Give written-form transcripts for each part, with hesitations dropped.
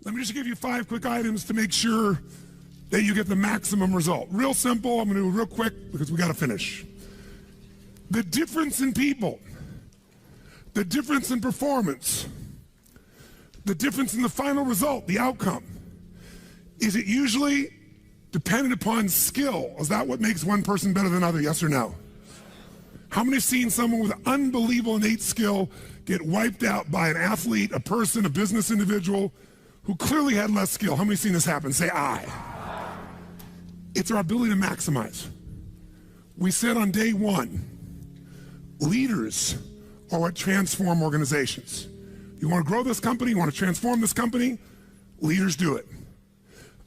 Let me just give you 5 quick items to make sure that you get the maximum result. Real simple. I'm going to do it real quick because we got to finish. The difference in people, the difference in performance, the difference in the final result, the outcome. Is it usually dependent upon skill? Is that what makes one person better than another? Yes or no? How many have seen someone with unbelievable innate skill get wiped out by an athlete, a person, a business individual who clearly had less skill? How many have seen this happen? Say aye. It's our ability to maximize. We said on day 1, leaders are what transform organizations. You want to grow this company, you want to transform this company, leaders do it.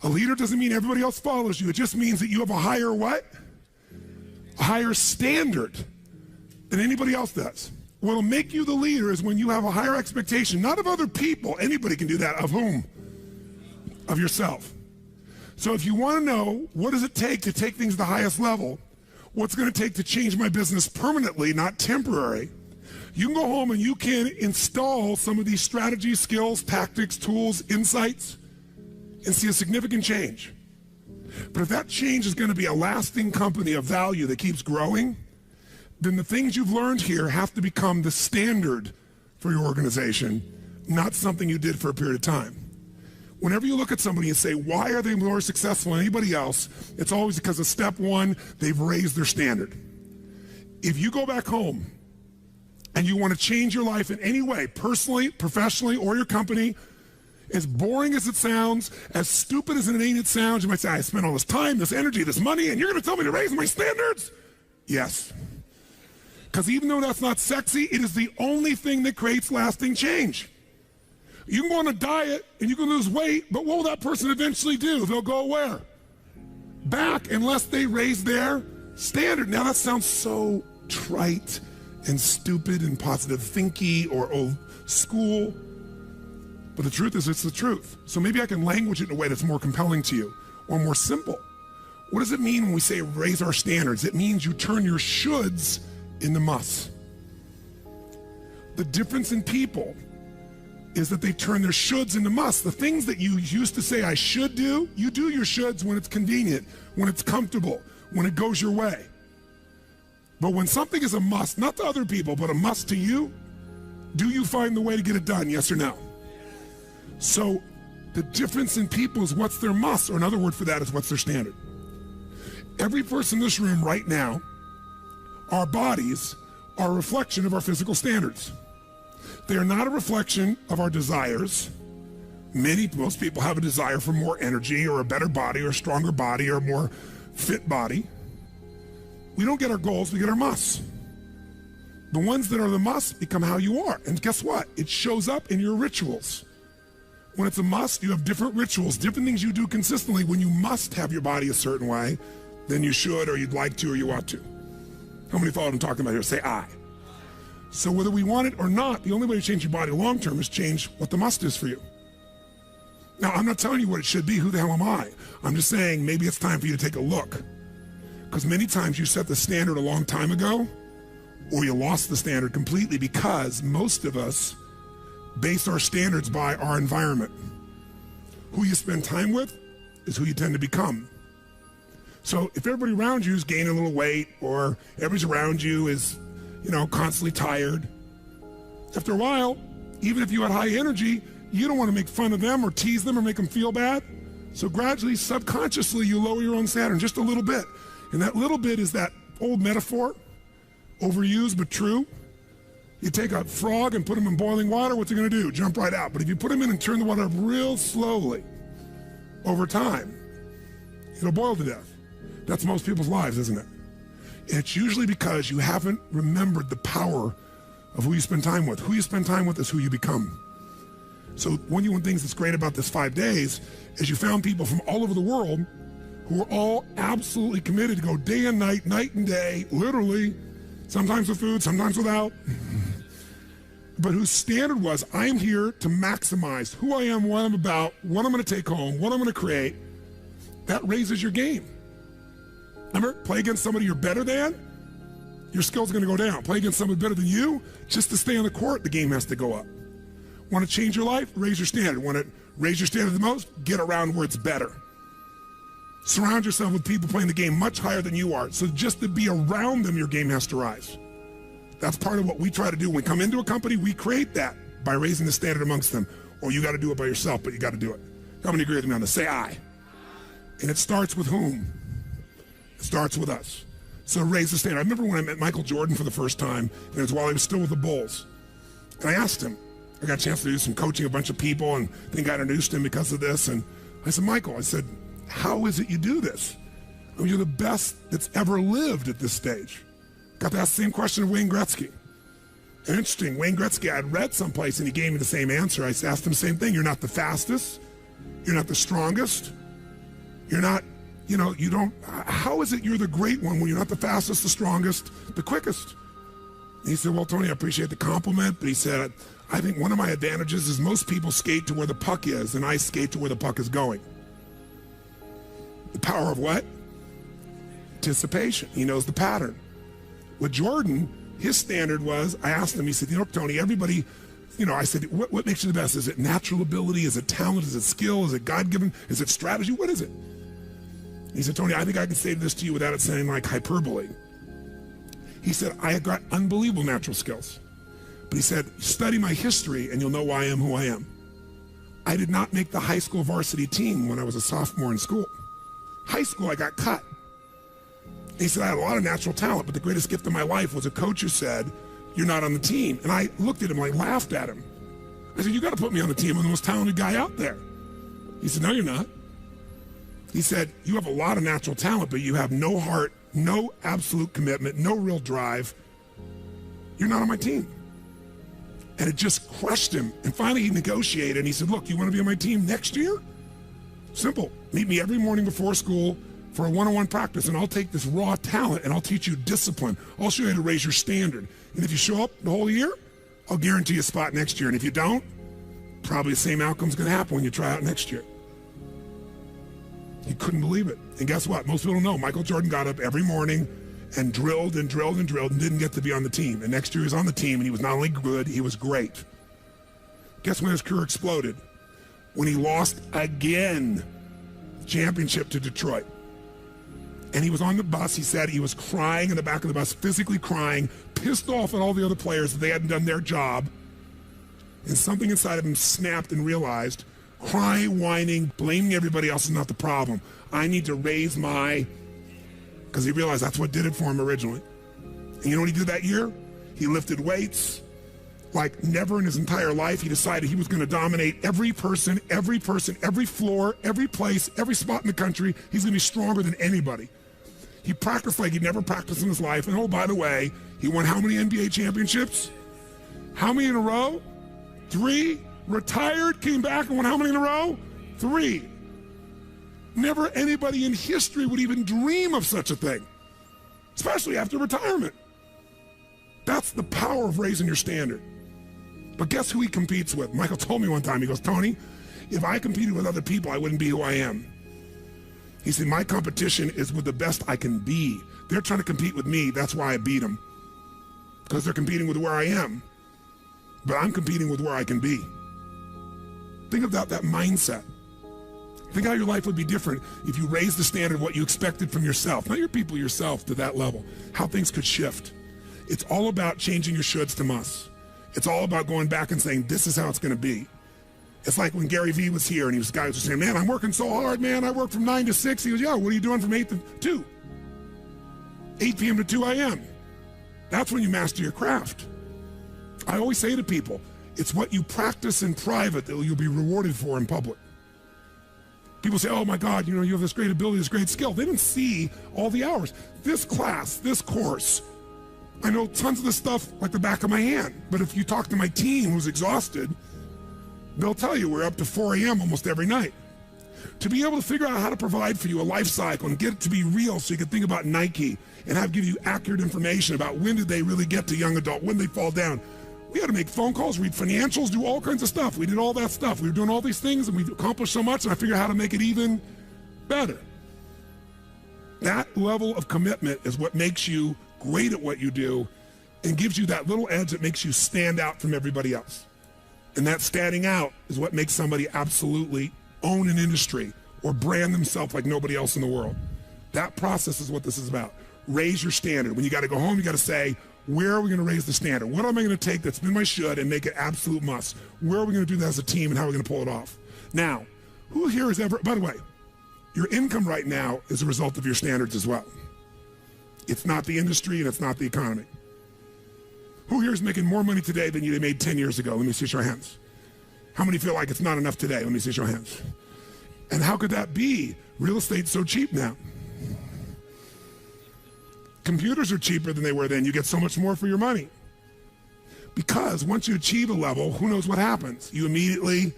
A leader doesn't mean everybody else follows you. It just means that you have a higher what? A higher standard than anybody else does. What'll make you the leader is when you have a higher expectation, not of other people. Anybody can do that. Of whom? Of yourself. So if you want to know what does it take to take things to the highest level, what's going to take to change my business permanently, not temporary, you can go home and you can install some of these strategies, skills, tactics, tools, insights, and see a significant change. But if that change is going to be a lasting company of value that keeps growing, then the things you've learned here have to become the standard for your organization, not something you did for a period of time. Whenever you look at somebody and say, why are they more successful than anybody else? It's always because of step 1, they've raised their standard. If you go back home and you want to change your life in any way, personally, professionally, or your company, as boring as it sounds, as stupid as it ain't it sounds, you might say, I spent all this time, this energy, this money, and you're going to tell me to raise my standards? Yes. Because even though that's not sexy, it is the only thing that creates lasting change. You can go on a diet and you can lose weight, but what will that person eventually do? They'll go where? Back, unless they raise their standard. Now that sounds so trite and stupid and positive thinky or old school, but the truth is it's the truth. So maybe I can language it in a way that's more compelling to you or more simple. What does it mean when we say raise our standards? It means you turn your shoulds into musts. The difference in people is that they turn their shoulds into musts. The things that you used to say I should do, you do your shoulds when it's convenient, when it's comfortable, when it goes your way. But when something is a must, not to other people, but a must to you, do you find the way to get it done, yes or no? So the difference in people is what's their must, or another word for that is what's their standard. Every person in this room right now, our bodies are a reflection of our physical standards. They are not a reflection of our desires. Most people have a desire for more energy or a better body or a stronger body or a more fit body. We don't get our goals, we get our musts. The ones that are the musts become how you are. And guess what? It shows up in your rituals. When it's a must, you have different rituals, different things you do consistently when you must have your body a certain way than you should or you'd like to or you ought to. How many follow what I'm talking about here? Say aye. So whether we want it or not, the only way to change your body long term is change what the must is for you. Now, I'm not telling you what it should be. Who the hell am I? I'm just saying maybe it's time for you to take a look. Because many times you set the standard a long time ago, or you lost the standard completely because most of us base our standards by our environment. Who you spend time with is who you tend to become. So if everybody around you is gaining a little weight, or everybody around you is, constantly tired, after a while, even if you had high energy, you don't want to make fun of them or tease them or make them feel bad. So gradually, subconsciously, you lower your own standard just a little bit. And that little bit is that old metaphor, overused but true. You take a frog and put him in boiling water, what's it going to do? Jump right out. But if you put him in and turn the water up real slowly, over time, it'll boil to death. That's most people's lives, isn't it? And it's usually because you haven't remembered the power of who you spend time with. Who you spend time with is who you become. So one of the things that's great about this 5 days is you found people from all over the world who are all absolutely committed to go day and night and day, literally, sometimes with food, sometimes without, but whose standard was, I am here to maximize who I am, what I'm about, what I'm going to take home, what I'm going to create. That raises your game. Remember, play against somebody you're better than, your skill's going to go down. Play against somebody better than you, just to stay on the court, the game has to go up. Want to change your life? Raise your standard. Want to raise your standard the most? Get around where it's better. Surround yourself with people playing the game much higher than you are. So just to be around them, your game has to rise. That's part of what we try to do. When we come into a company, we create that by raising the standard amongst them. Or you got to do it by yourself, but you got to do it. How many agree with me on this? Say I. And it starts with whom? It starts with us. So raise the standard. I remember when I met Michael Jordan for the first time, and it was while he was still with the Bulls. And I asked him, I got a chance to do some coaching a bunch of people, and I think I introduced him because of this. And I said, Michael, I said, how is it you do this? I mean, you're the best that's ever lived at this stage. Got to ask the same question of Wayne Gretzky. And interesting, Wayne Gretzky, I had read someplace and he gave me the same answer. I asked him the same thing. You're not the fastest. You're not the strongest. You're not, you don't, how is it you're the great one when you're not the fastest, the strongest, the quickest? And he said, well, Tony, I appreciate the compliment, but he said, I think one of my advantages is most people skate to where the puck is and I skate to where the puck is going. The power of what? Anticipation. He knows the pattern. With Jordan, his standard was, I asked him, he said, Tony, everybody, I said, what makes you the best? Is it natural ability? Is it talent? Is it skill? Is it God-given? Is it strategy? What is it? He said, Tony, I think I can say this to you without it sounding like hyperbole. He said, I have got unbelievable natural skills. But he said, study my history and you'll know why I am who I am. I did not make the high school varsity team when I was a sophomore in school. High school, I got cut. He said, I had a lot of natural talent, but the greatest gift of my life was a coach who said, you're not on the team. And I looked at him, I laughed at him. I said, you got to put me on the team. I'm the most talented guy out there. He said, no, you're not. He said, you have a lot of natural talent, but you have no heart, no absolute commitment, no real drive. You're not on my team. And it just crushed him. And finally he negotiated and he said, look, you want to be on my team next year? Simple. Meet me every morning before school for a one-on-one practice, and I'll take this raw talent and I'll teach you discipline. I'll show you how to raise your standard. And if you show up the whole year, I'll guarantee you a spot next year. And if you don't, probably the same outcome's going to happen when you try out next year. He couldn't believe it. And guess what? Most people don't know. Michael Jordan got up every morning and drilled and drilled and drilled and didn't get to be on the team. And next year he was on the team, and he was not only good, he was great. Guess when his career exploded? When he lost again, championship to Detroit. And he was on the bus. He said he was crying in the back of the bus, physically crying, pissed off at all the other players that they hadn't done their job. And something inside of him snapped and realized, crying, whining, blaming everybody else is not the problem. I need to raise my, because he realized that's what did it for him originally. And you know what he did that year? He lifted weights like never in his entire life. He decided he was going to dominate every person, every floor, every place, every spot in the country. He's going to be stronger than anybody. He practiced like he'd never practiced in his life. And oh, by the way, he won how many NBA championships? How many in a row? 3. Retired, came back and won how many in a row? 3. Never anybody in history would even dream of such a thing, especially after retirement. That's the power of raising your standard. But guess who he competes with? Michael told me one time, he goes, Tony, if I competed with other people, I wouldn't be who I am. He said, my competition is with the best I can be. They're trying to compete with me. That's why I beat them. Because they're competing with where I am. But I'm competing with where I can be. Think about that mindset. Think how your life would be different if you raised the standard of what you expected from yourself, not your people, yourself, to that level. How things could shift. It's all about changing your shoulds to musts. It's all about going back and saying, this is how it's going to be. It's like when Gary Vee was here and he was guys were saying, man, I'm working so hard, man. I work from 9 to 6. He goes, yeah, what are you doing from 8 to 2? 8 p.m. to 2 a.m. That's when you master your craft. I always say to people, it's what you practice in private that you'll be rewarded for in public. People say, oh my God, you have this great ability, this great skill. They didn't see all the hours. This class, this course, I know tons of this stuff like the back of my hand. But if you talk to my team who's exhausted, they'll tell you we're up to 4 a.m. almost every night. To be able to figure out how to provide for you a life cycle and get it to be real so you can think about Nike and give you accurate information about when did they really get to young adult, when they fall down. We had to make phone calls, read financials, do all kinds of stuff. We did all that stuff. We were doing all these things and we accomplished so much, and I figured out how to make it even better. That level of commitment is what makes you great at what you do and gives you that little edge that makes you stand out from everybody else. And that standing out is what makes somebody absolutely own an industry or brand themselves like nobody else in the world. That process is what this is about. Raise your standard. When you got to go home, you got to say, where are we going to raise the standard? What am I going to take that's been my should and make it absolute must? Where are we going to do that as a team and how are we going to pull it off? Now, who here has ever, by the way, your income right now is a result of your standards as well. It's not the industry and it's not the economy. Who here is making more money today than you made 10 years ago? Let me see your hands. How many feel like it's not enough today? Let me see your hands. And how could that be? Real estate's so cheap now. Computers are cheaper than they were then. You get so much more for your money. Because once you achieve a level, who knows what happens? You immediately,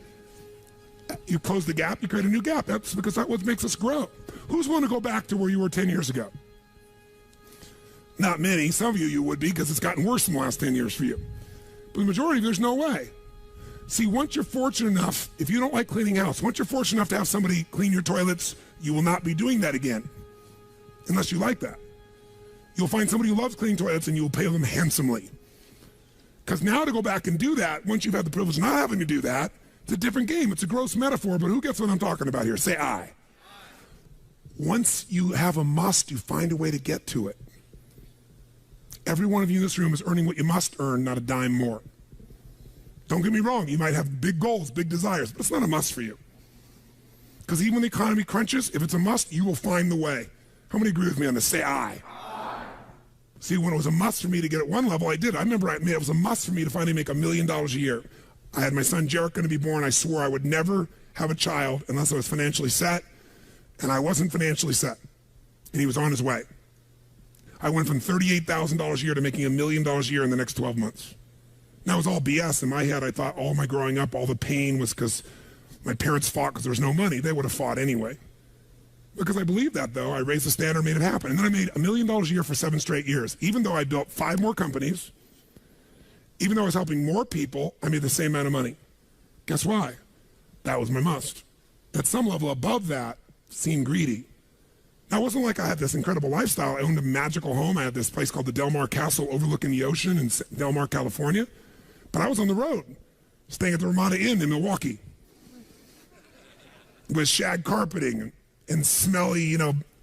you close the gap, you create a new gap. That's because that's what makes us grow. Who's willing to go back to where you were 10 years ago? Not many. Some of you would be because it's gotten worse in the last 10 years for you. But the majority, there's no way. See, once you're fortunate enough, if you don't like cleaning house, once you're fortunate enough to have somebody clean your toilets, you will not be doing that again. Unless you like that. You'll find somebody who loves cleaning toilets and you will pay them handsomely. Because now to go back and do that, once you've had the privilege of not having to do that, it's a different game. It's a gross metaphor, but who gets what I'm talking about here? Say I. Once you have a must, you find a way to get to it. Every one of you in this room is earning what you must earn, not a dime more. Don't get me wrong, you might have big goals, big desires, but it's not a must for you. Because even when the economy crunches, if it's a must, you will find the way. How many agree with me on this? Say I. See, when it was a must for me to get at one level, I did. I remember it was a must for me to finally make $1 million a year. I had my son Jarek going to be born. I swore I would never have a child unless I was financially set, and I wasn't financially set, and he was on his way. I went from $38,000 a year to making $1 million a year in the next 12 months. That was all BS. In my head, I thought all my growing up, all the pain was because my parents fought because there was no money. They would have fought anyway. Because I believed that, though. I raised the standard, made it happen. And then I made $1 million a year for 7 straight years. Even though I built 5 more companies, even though I was helping more people, I made the same amount of money. Guess why? That was my must. At some level above that, seemed greedy. Now, it wasn't like I had this incredible lifestyle. I owned a magical home. I had this place called the Del Mar Castle overlooking the ocean in Del Mar, California. But I was on the road, staying at the Ramada Inn in Milwaukee with shag carpeting and smelly,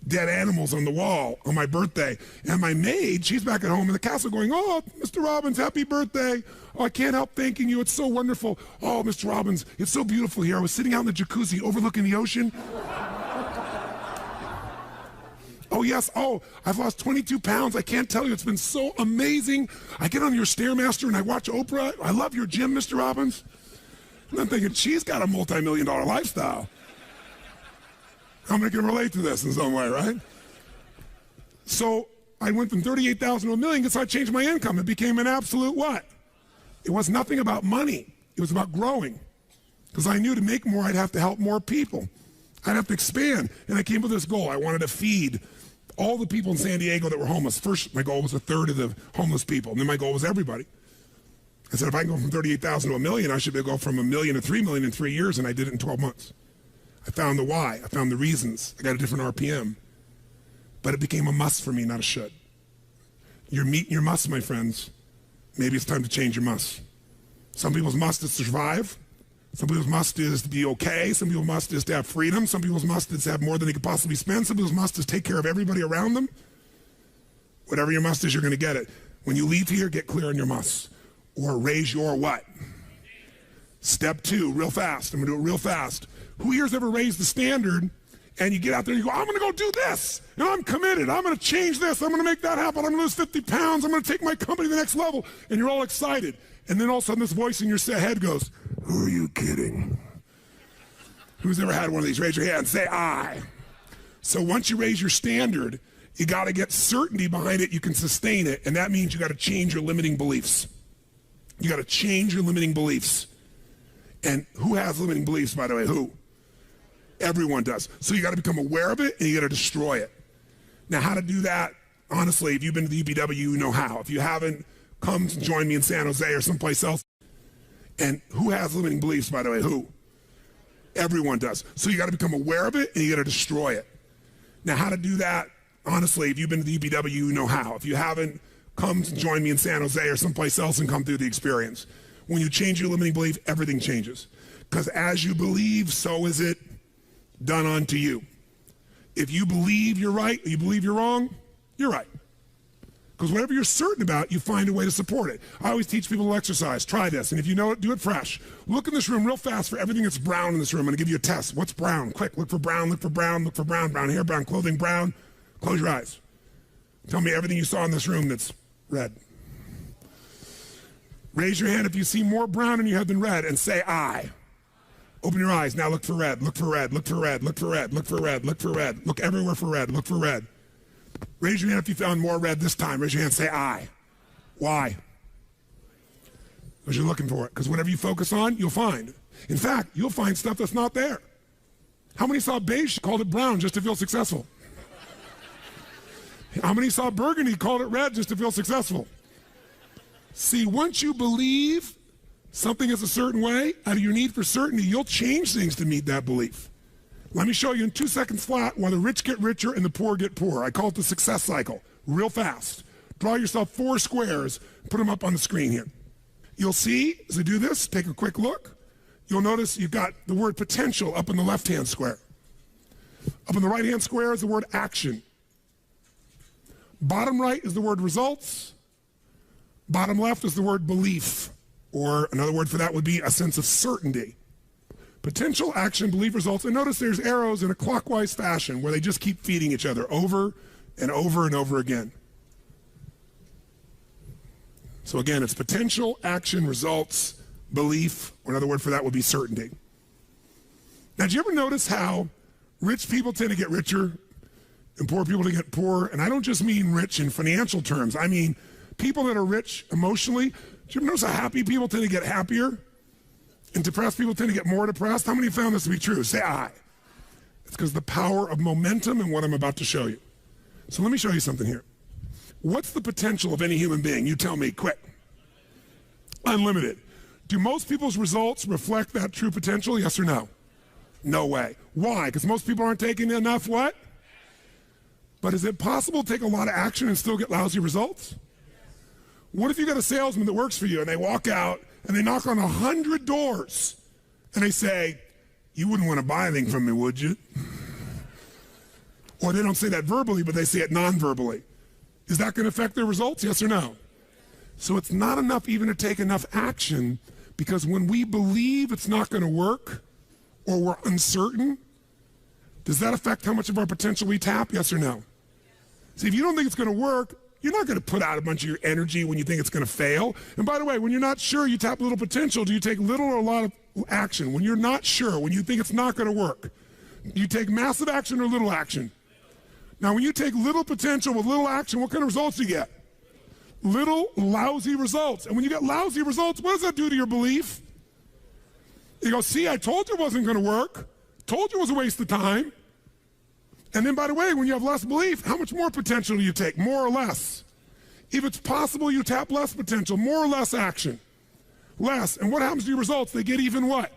dead animals on the wall on my birthday. And my maid, she's back at home in the castle going, "Oh, Mr. Robbins, happy birthday. Oh, I can't help thanking you. It's so wonderful. Oh, Mr. Robbins, it's so beautiful here. I was sitting out in the jacuzzi overlooking the ocean. Oh, yes. Oh, I've lost 22 pounds. I can't tell you. It's been so amazing. I get on your Stairmaster and I watch Oprah. I love your gym, Mr. Robbins." And I'm thinking, she's got a multi-million-dollar lifestyle. How many can relate to this in some way, right? So I went from 38,000 to $1 million because I changed my income. It became an absolute what? It was nothing about money. It was about growing. Because I knew to make more, I'd have to help more people. I'd have to expand. And I came with this goal. I wanted to feed all the people in San Diego that were homeless. First, my goal was 1/3 of the homeless people. And then my goal was everybody. I said, if I can go from 38,000 to $1 million, I should be able to go from $1 million to $3 million in 3 years. And I did it in 12 months. I found the why. I found the reasons. I got a different RPM. But it became a must for me, not a should. You're meeting your must, my friends. Maybe it's time to change your must. Some people's must is to survive. Some people's must is to be okay. Some people's must is to have freedom. Some people's must is to have more than they could possibly spend. Some people's must is take care of everybody around them. Whatever your must is, you're going to get it. When you leave here, get clear on your must. Or raise your what? Step 2, real fast. I'm going to do it real fast. Who here's ever raised the standard and you get out there and you go, I'm going to go do this, and I'm committed. I'm going to change this. I'm going to make that happen. I'm going to lose 50 pounds. I'm going to take my company to the next level. And you're all excited. And then all of a sudden this voice in your head goes, who are you kidding? Who's ever had one of these? Raise your hand. Say I. So once you raise your standard, you got to get certainty behind it. You can sustain it. And that means you got to change your limiting beliefs. You got to change your limiting beliefs. And who has limiting beliefs, by the way? Who? Everyone does. So you got to become aware of it and you got to destroy it. Now, how to do that? Honestly, if you've been to the UPW, you know how. If you haven't, come join me in San Jose or someplace else. And who has limiting beliefs, by the way? Who? Everyone does. So you got to become aware of it and you got to destroy it. Now, how to do that? Honestly, if you've been to the UPW, you know how. If you haven't, come join me in San Jose or someplace else and come through the experience. When you change your limiting belief, everything changes. Because as you believe, so is it done unto you. If you believe you're right, or you believe you're wrong, you're right. Because whatever you're certain about, you find a way to support it. I always teach people to exercise. Try this, and if you know it, do it fresh. Look in this room real fast for everything that's brown in this room. I'm going to give you a test. What's brown? Quick, look for brown, look for brown, look for brown. Brown hair, brown clothing, brown. Close your eyes. Tell me everything you saw in this room that's red. Raise your hand if you see more brown in your head than red, and say I. Open your eyes. Now look for red, look for red, look for red, look for red, look for red, look for red. Look everywhere for red, look for red. Raise your hand if you found more red this time. Raise your hand, say I. Why? Because you're looking for it. Because whatever you focus on, you'll find. In fact, you'll find stuff that's not there. How many saw beige, called it brown just to feel successful? How many saw burgundy, called it red just to feel successful? See, once you believe something is a certain way, out of your need for certainty, you'll change things to meet that belief. Let me show you in 2 seconds flat why the rich get richer and the poor get poorer. I call it the success cycle, real fast. Draw yourself 4 squares, put them up on the screen here. You'll see, as I do this, take a quick look. You'll notice you've got the word potential up in the left-hand square. Up in the right-hand square is the word action. Bottom right is the word results. Bottom left is the word belief, or another word for that would be a sense of certainty. Potential, action, belief, results. And notice there's arrows in a clockwise fashion where they just keep feeding each other over and over and over again. So again, it's potential, action, results, belief, or another word for that would be certainty. Now, do you ever notice how rich people tend to get richer and poor people to get poorer? And I don't just mean rich in financial terms. I mean people that are rich emotionally. Do you ever notice how happy people tend to get happier? And depressed people tend to get more depressed? How many found this to be true? Say I. It's because the power of momentum and what I'm about to show you. So let me show you something here. What's the potential of any human being? You tell me, quick. Unlimited. Do most people's results reflect that true potential? Yes or no? No way. Why? Because most people aren't taking enough what? But is it possible to take a lot of action and still get lousy results? What if you got a salesman that works for you and they walk out and they knock on 100 doors and they say, you wouldn't want to buy anything from me, would you? Or they don't say that verbally, but they say it non-verbally. Is that going to affect their results? Yes or no? So it's not enough even to take enough action, because when we believe it's not going to work or we're uncertain, does that affect how much of our potential we tap? Yes or no? See, if you don't think it's going to work, you're not going to put out a bunch of your energy when you think it's going to fail. And by the way, when you're not sure, you tap little potential. Do you take little or a lot of action? When you're not sure, when you think it's not going to work, do you take massive action or little action? Now, when you take little potential with little action, what kind of results do you get? Little lousy results. And when you get lousy results, what does that do to your belief? You go, see, I told you it wasn't going to work. Told you it was a waste of time. And then, by the way, when you have less belief, how much more potential do you take? More or less? If it's possible, you tap less potential, more or less action. Less. And what happens to your results? They get even what?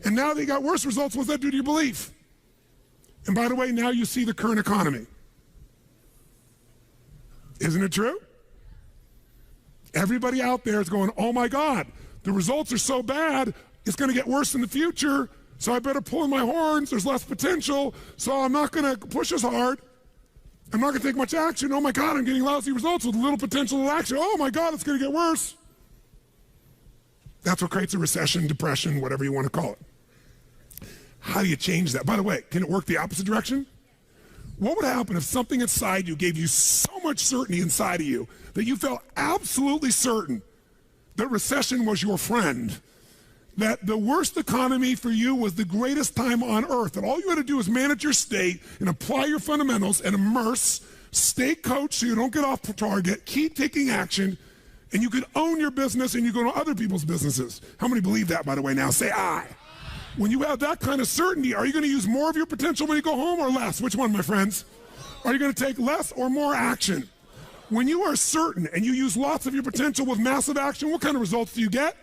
And now they got worse results. What does that do to your belief? And by the way, now you see the current economy. Isn't it true? Everybody out there is going, oh my God, the results are so bad, it's going to get worse in the future. So I better pull in my horns. There's less potential. So I'm not going to push as hard. I'm not going to take much action. Oh my God, I'm getting lousy results with little potential of action. Oh my God, it's going to get worse. That's what creates a recession, depression, whatever you want to call it. How do you change that? By the way, can it work the opposite direction? What would happen if something inside you gave you so much certainty inside of you that you felt absolutely certain that recession was your friend? That the worst economy for you was the greatest time on earth, that all you had to do was manage your state and apply your fundamentals and immerse, stay coached so you don't get off target, keep taking action, and you could own your business and you go to other people's businesses. How many believe that, by the way, now? Say I. When you have that kind of certainty, are you going to use more of your potential when you go home or less? Which one, my friends? Are you going to take less or more action? When you are certain and you use lots of your potential with massive action, what kind of results do you get?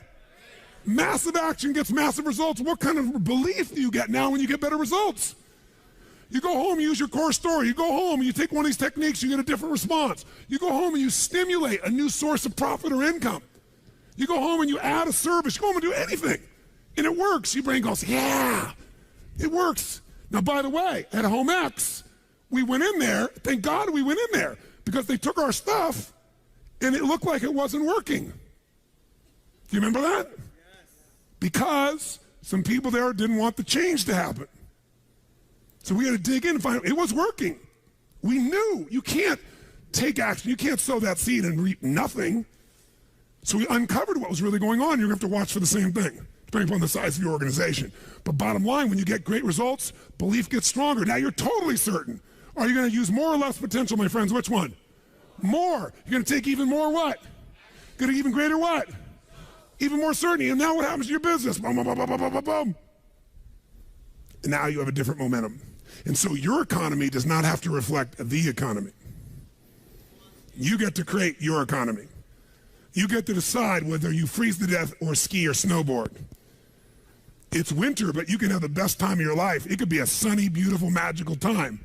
Massive action gets massive results. What kind of belief do you get now when you get better results? You go home, you use your core story. You go home and you take one of these techniques, you get a different response. You go home and you stimulate a new source of profit or income. You go home and you add a service. You go home and do anything. And it works. Your brain goes, yeah, it works. Now, by the way, at Home X, we went in there. Thank God we went in there because they took our stuff and it looked like it wasn't working. Do you remember that? Yes. Because some people there didn't want the change to happen. So we had to dig in and find out it was working. We knew you can't take action. You can't sow that seed and reap nothing. So we uncovered what was really going on. You're going to have to watch for the same thing, depending upon the size of your organization. But bottom line, when you get great results, belief gets stronger. Now you're totally certain. Are you going to use more or less potential, my friends? Which one? More. You're going to take even more what? Going to even greater what? Even more certainty. And now what happens to your business? Boom, boom, boom, boom, boom, boom, boom. And now you have a different momentum. And so your economy does not have to reflect the economy. You get to create your economy. You get to decide whether you freeze to death or ski or snowboard. It's winter, but you can have the best time of your life. It could be a sunny, beautiful, magical time.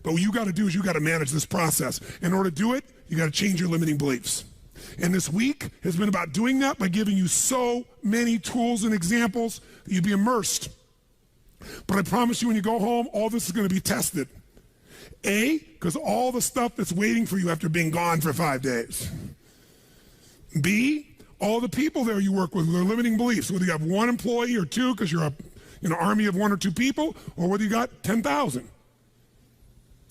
But what you got to do is you got to manage this process. In order to do it, you got to change your limiting beliefs. And this week has been about doing that by giving you so many tools and examples that you'd be immersed. But I promise you when you go home, all this is going to be tested. A, because all the stuff that's waiting for you after being gone for 5 days. B, all the people there you work with, their limiting beliefs, whether you have one employee or two because you're an army of 1 or 2 people, or whether you got 10,000.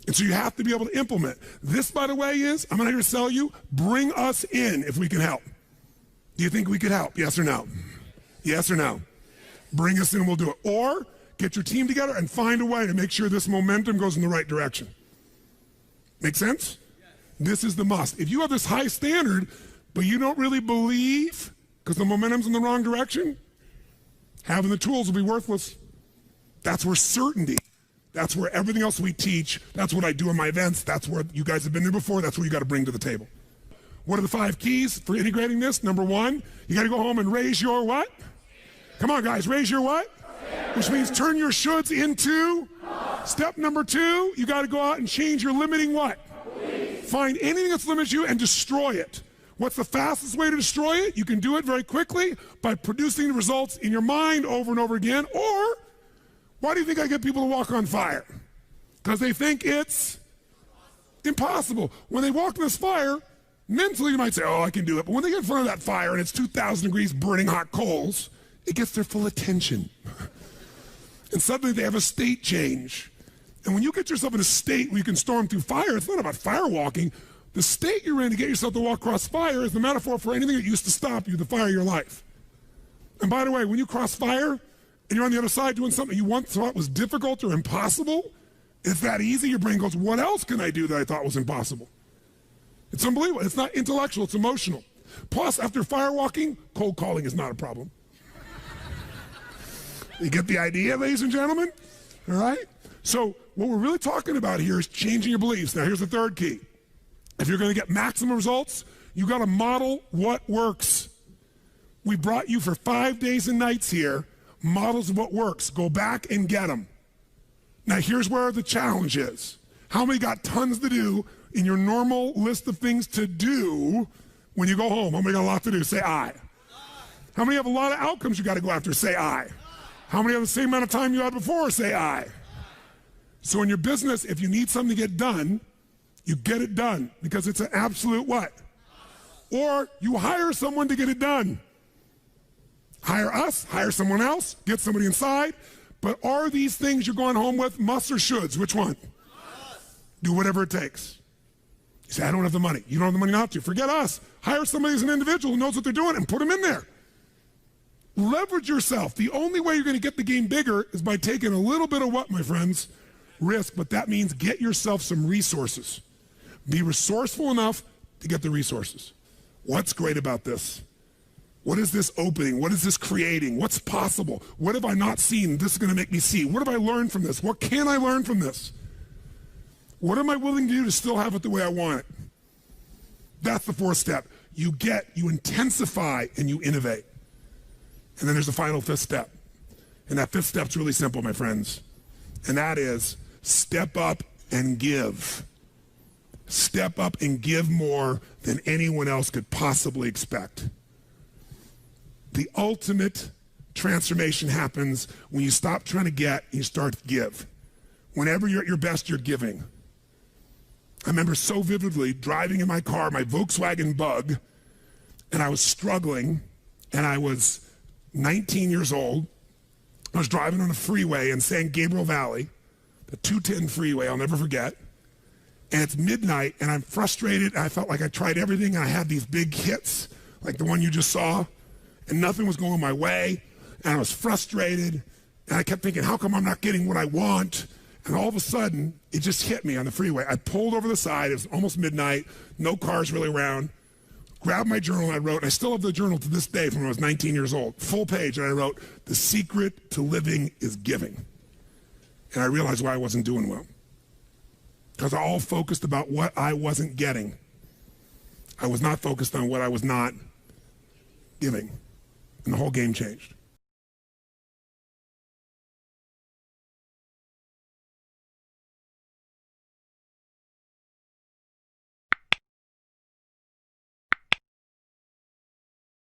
And so you have to be able to implement. This, by the way, I'm not here to sell you, bring us in if we can help. Do you think we could help? Yes or no? Yes or no? Bring us in, we'll do it. Or get your team together and find a way to make sure this momentum goes in the right direction. Make sense? This is the must. If you have this high standard, but you don't really believe because the momentum's in the wrong direction, having the tools will be worthless. That's where certainty, that's where everything else we teach, that's what I do in my events, that's where you guys have been there before, that's what you got to bring to the table. What are the 5 keys for integrating this? Number 1, you got to go home and raise your what? Come on, guys, raise your what? Which means turn your shoulds into. Step number 2, you got to go out and change your limiting what? Find anything that's limiting you and destroy it. What's the fastest way to destroy it? You can do it very quickly by producing the results in your mind over and over again. Or, why do you think I get people to walk on fire? Because they think it's impossible. When they walk in this fire, mentally you might say, oh, I can do it. But when they get in front of that fire and it's 2,000 degrees burning hot coals, it gets their full attention. And suddenly they have a state change. And when you get yourself in a state where you can storm through fire, it's not about fire walking. The state you're in to get yourself to walk across fire is the metaphor for anything that used to stop you, the fire of your life. And by the way, when you cross fire and you're on the other side doing something you once thought was difficult or impossible, it's that easy, your brain goes, what else can I do that I thought was impossible? It's unbelievable. It's not intellectual, it's emotional. Plus, after fire walking, cold calling is not a problem. You get the idea, ladies and gentlemen? All right? So what we're really talking about here is changing your beliefs. Now, here's the 3rd key. If you're going to get maximum results, you got to model what works. We brought you for 5 days and nights here, models of what works. Go back and get them. Now, here's where the challenge is. How many got tons to do in your normal list of things to do when you go home? How many got a lot to do? Say aye. How many have a lot of outcomes you got to go after? Say aye. How many have the same amount of time you had before? Say aye. So in your business, if you need something to get done, you get it done because it's an absolute what? Or you hire someone to get it done. Hire us, hire someone else, get somebody inside. But are these things you're going home with musts or shoulds? Which one? Do whatever it takes. You say, I don't have the money. You don't have the money not to. Forget us. Hire somebody as an individual who knows what they're doing and put them in there. Leverage yourself. The only way you're going to get the game bigger is by taking a little bit of what, my friends? Risk, but that means get yourself some resources. Be resourceful enough to get the resources. What's great about this? What is this opening? What is this creating? What's possible? What have I not seen? This is going to make me see. What have I learned from this? What can I learn from this? What am I willing to do to still have it the way I want it? That's the 4th step. You intensify, and you innovate. And then there's the final 5th step. And that 5th step's really simple, my friends. And that is step up and give. Step up and give more than anyone else could possibly expect. The ultimate transformation happens when you stop trying to get and you start to give. Whenever you're at your best, you're giving. I remember so vividly driving in my car, my Volkswagen Bug, and I was struggling, and I was 19 years old. I was driving on a freeway in San Gabriel Valley, the 210 freeway, I'll never forget. And it's midnight, and I'm frustrated, and I felt like I tried everything, and I had these big hits, like the one you just saw, and nothing was going my way, and I was frustrated, and I kept thinking, how come I'm not getting what I want? And all of a sudden, it just hit me on the freeway. I pulled over the side, it was almost midnight, no cars really around, grabbed my journal, and I wrote, and I still have the journal to this day from when I was 19 years old, full page, and I wrote, the secret to living is giving. And I realized why I wasn't doing well. Because I all focused about what I wasn't getting. I was not focused on what I was not giving. And the whole game changed.